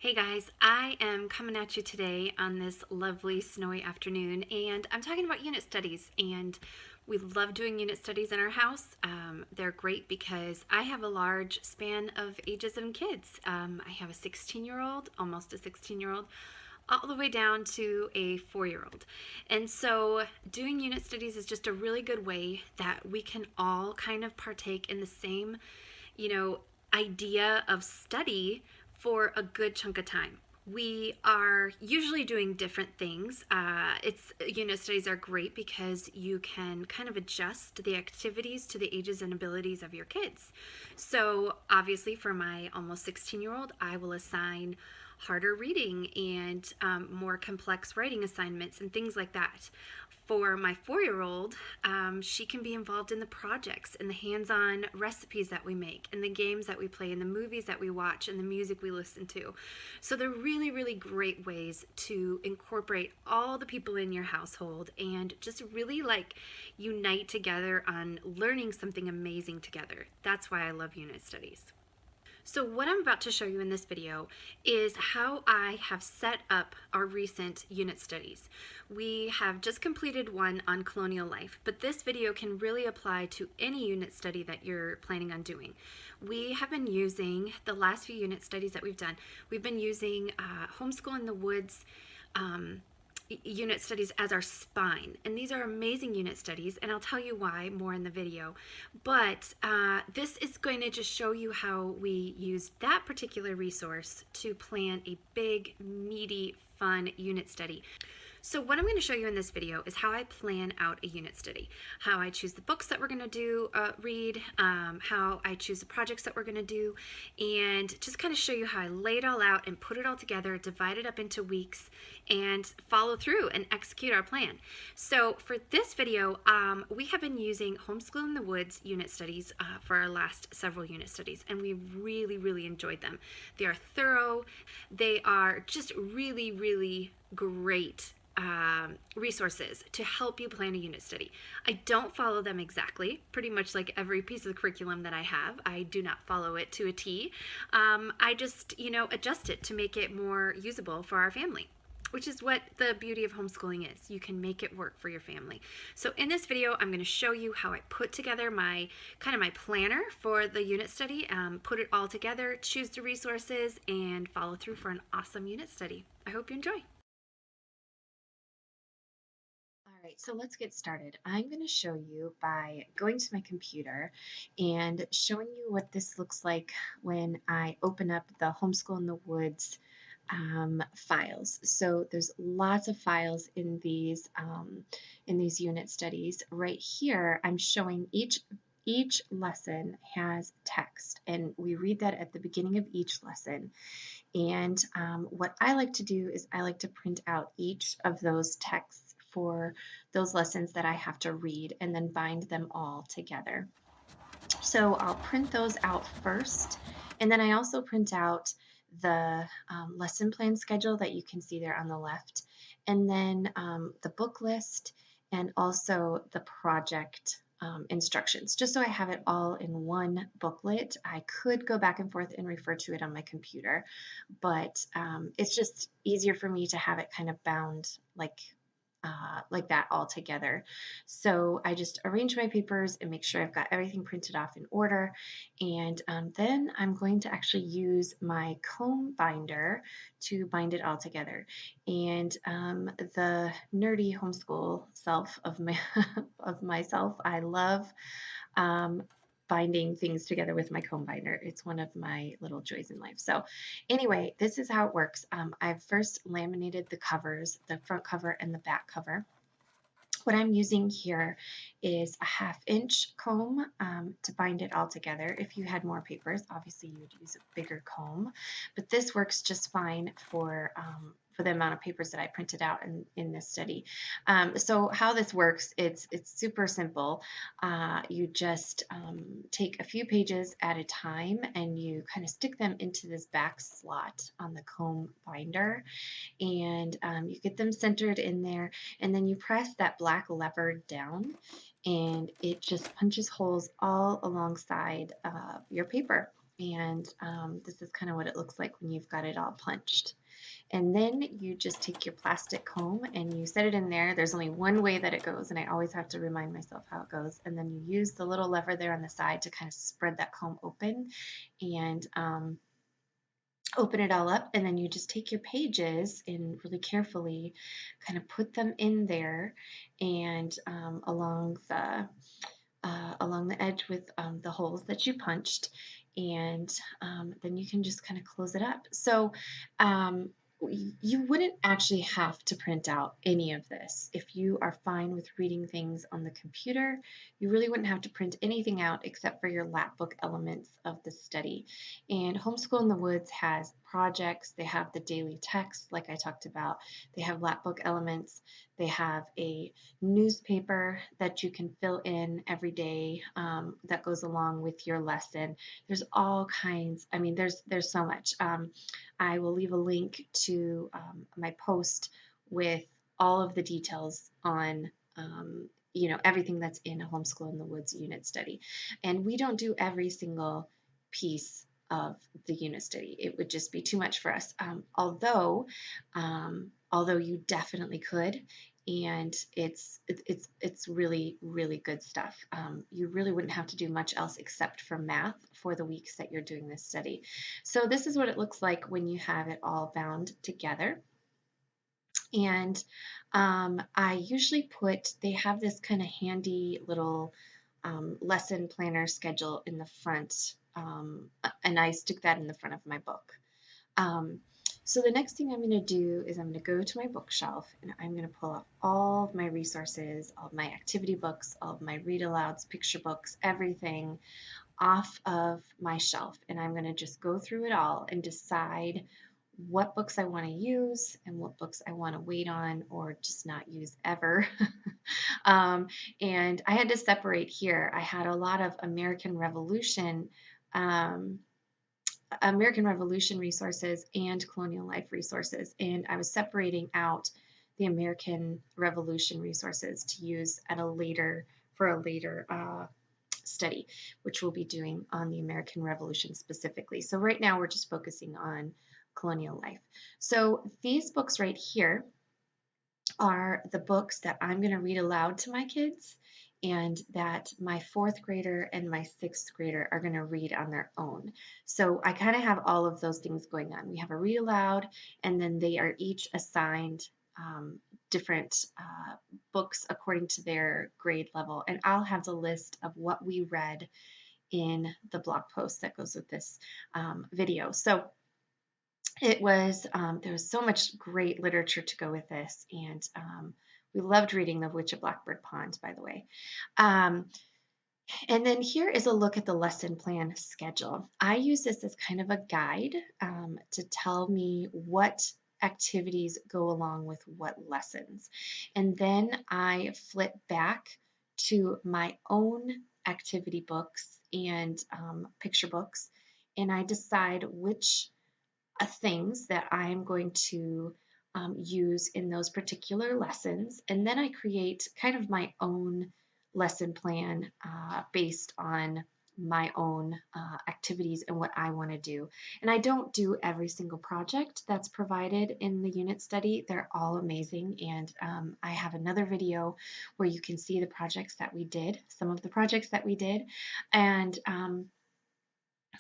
Hey guys, I am coming at you today on this lovely snowy afternoon, and I'm talking about unit studies. And we love doing unit studies in our house. They're great because I have a large span of ages of kids. I have a 16-year-old, almost a 16-year-old, all the way down to a 4-year-old. And so doing unit studies is just a really good way that we can all kind of partake in the same, you know, idea of study for a good chunk of time. We are usually doing different things. It's unit studies are great because you can kind of adjust the activities to the ages and abilities of your kids. So obviously, for my almost 16-year-old, I will assign harder reading and more complex writing assignments and things like that. For my 4-year-old, she can be involved in the projects and the hands-on recipes that we make and the games that we play and the movies that we watch and the music we listen to. So they're really, really great ways to incorporate all the people in your household and just really like unite together on learning something amazing together. That's why I love unit studies. So what I'm about to show you in this video is how I have set up our recent unit studies. We have just completed one on colonial life, but this video can really apply to any unit study that you're planning on doing. We have been using, the last few unit studies that we've been using Homeschool in the Woods unit studies as our spine, and these are amazing unit studies, and I'll tell you why more in the video. But this is going to just show you how we used that particular resource to plan a big, meaty, fun unit study. So what I'm going to show you in this video is how I plan out a unit study, how I choose the books that we're going to read, how I choose the projects that we're going to do, and just kind of show you how I lay it all out and put it all together, divide it up into weeks, and follow through and execute our plan. So for this video, we have been using Homeschool in the Woods unit studies for our last several unit studies, and we really, really enjoyed them. They are thorough. They are just really, really great resources to help you plan a unit study. I don't follow them exactly, pretty much like every piece of the curriculum that I have. I do not follow it to a T. I just, adjust it to make it more usable for our family, which is what the beauty of homeschooling is. You can make it work for your family. So in this video, I'm going to show you how I put together my planner for the unit study, put it all together, choose the resources, and follow through for an awesome unit study. I hope you enjoy. All right, so let's get started. I'm going to show you by going to my computer and showing you what this looks like when I open up the Homeschool in the Woods files. So there's lots of files in these unit studies. Right here, I'm showing each lesson has text, and we read that at the beginning of each lesson. And what I like to do is I like to print out each of those texts for those lessons that I have to read and then bind them all together. So I'll print those out first, and then I also print out the lesson plan schedule that you can see there on the left, and then the book list, and also the project instructions, just so I have it all in one booklet. I could go back and forth and refer to it on my computer, but it's just easier for me to have it kind of bound like that all together. So I just arrange my papers and make sure I've got everything printed off in order. And then I'm going to actually use my comb binder to bind it all together. And the nerdy homeschool self of my of myself, I love binding things together with my comb binder. It's one of my little joys in life. So anyway, this is how it works. I've first laminated the covers, the front cover and the back cover. What I'm using here is a 1/2 inch comb to bind it all together. If you had more papers, obviously you would use a bigger comb, but this works just fine for the amount of papers that I printed out in this study. So how this works, it's super simple. You just take a few pages at a time and you kind of stick them into this back slot on the comb binder, and you get them centered in there, and then you press that black lever down and it just punches holes all alongside your paper. And this is kind of what it looks like when you've got it all punched. And then you just take your plastic comb and you set it in there. There's only one way that it goes, and I always have to remind myself how it goes. And then you use the little lever there on the side to kind of spread that comb open and open it all up. And then you just take your pages and really carefully kind of put them in there and along the edge with the holes that you punched, and then you can just kind of close it up. So um, you wouldn't actually have to print out any of this. If you are fine with reading things on the computer, you really wouldn't have to print anything out except for your lap book elements of the study. And Homeschool in the Woods has projects, they have the daily text like I talked about, they have lap book elements, they have a newspaper that you can fill in every day that goes along with your lesson. There's all kinds. I mean, there's so much. I will leave a link to my post with all of the details on everything that's in a Homeschool in the Woods unit study. And we don't do every single piece of the unit study. It would just be too much for us. Although you definitely could, and it's really really good stuff. You really wouldn't have to do much else except for math for the weeks that you're doing this study. So this is what it looks like when you have it all bound together. And I usually they have this kind of handy little lesson planner schedule in the front, and I stick that in the front of my book. Um, so the next thing I'm going to do is I'm going to go to my bookshelf and I'm going to pull out all of my resources, all of my activity books, all of my read alouds, picture books, everything off of my shelf. And I'm going to just go through it all and decide what books I want to use and what books I want to wait on or just not use ever. And I had to separate here. I had a lot of um, American Revolution resources and colonial life resources, and I was separating out the American Revolution resources to use at a later study, which we'll be doing on the American Revolution specifically. So right now we're just focusing on colonial life. So these books right here are the books that I'm going to read aloud to my kids and that my fourth grader and my sixth grader are going to read on their own. So I kind of have all of those things going on. We have a read aloud, and then they are each assigned different books according to their grade level. And I'll have the list of what we read in the blog post that goes with this video. So there was so much great literature to go with this, and we loved reading The Witch of Blackbird Pond, by the way. Um, and then here is a look at the lesson plan schedule. I use this as kind of a guide to tell me what activities go along with what lessons. And then I flip back to my own activity books and picture books, and I decide which things that I'm going to use in those particular lessons. And then I create kind of my own lesson plan based on my own activities and what I want to do. And I don't do every single project that's provided in the unit study. They're all amazing. And I have another video where you can see the projects that we did, some of the projects that we did. And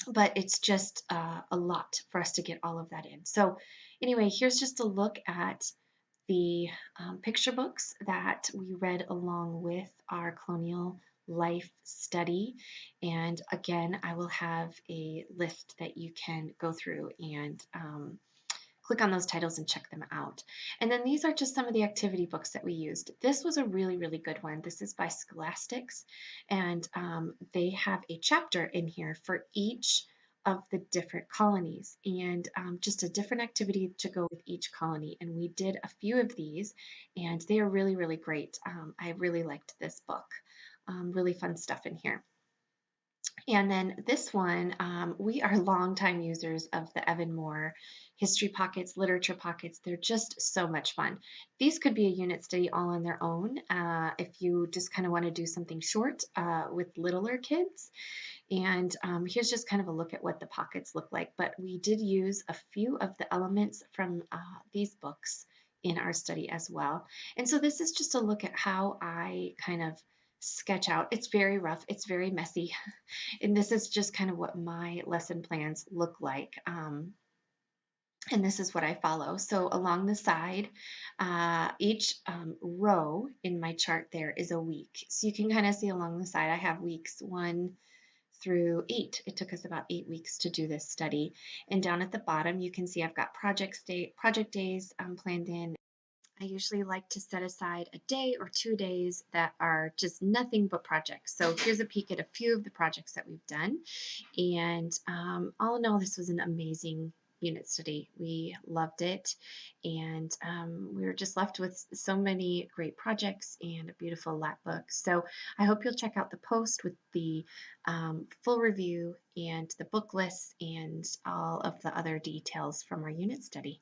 but it's just a lot for us to get all of that in. So anyway, here's just a look at the picture books that we read along with our colonial life study. And again, I will have a list that you can go through and click on those titles and check them out. And then these are just some of the activity books that we used. This was a really, really good one. This is by Scholastics, and they have a chapter in here for each of the different colonies and just a different activity to go with each colony. And we did a few of these, and they are really, really great. I really liked this book. Really fun stuff in here. And then this one, we are longtime users of the Evan Moore history pockets, literature pockets. They're just so much fun. These could be a unit study all on their own if you just kind of want to do something short with littler kids. And here's just kind of a look at what the pockets look like. But we did use a few of the elements from these books in our study as well. And so this is just a look at how I kind of sketch out. It's very rough, it's very messy. And this is just kind of what my lesson plans look like. And this is what I follow. So along the side, each row in my chart there is a week. So you can kind of see along the side, I have weeks 1 through 8. It took us about 8 weeks to do this study. And down at the bottom, you can see I've got project days planned in. I usually like to set aside a day or 2 days that are just nothing but projects. So here's a peek at a few of the projects that we've done. And all in all, this was an amazing unit study. We loved it. And we were just left with so many great projects and a beautiful lab book. So I hope you'll check out the post with the full review and the book lists and all of the other details from our unit study.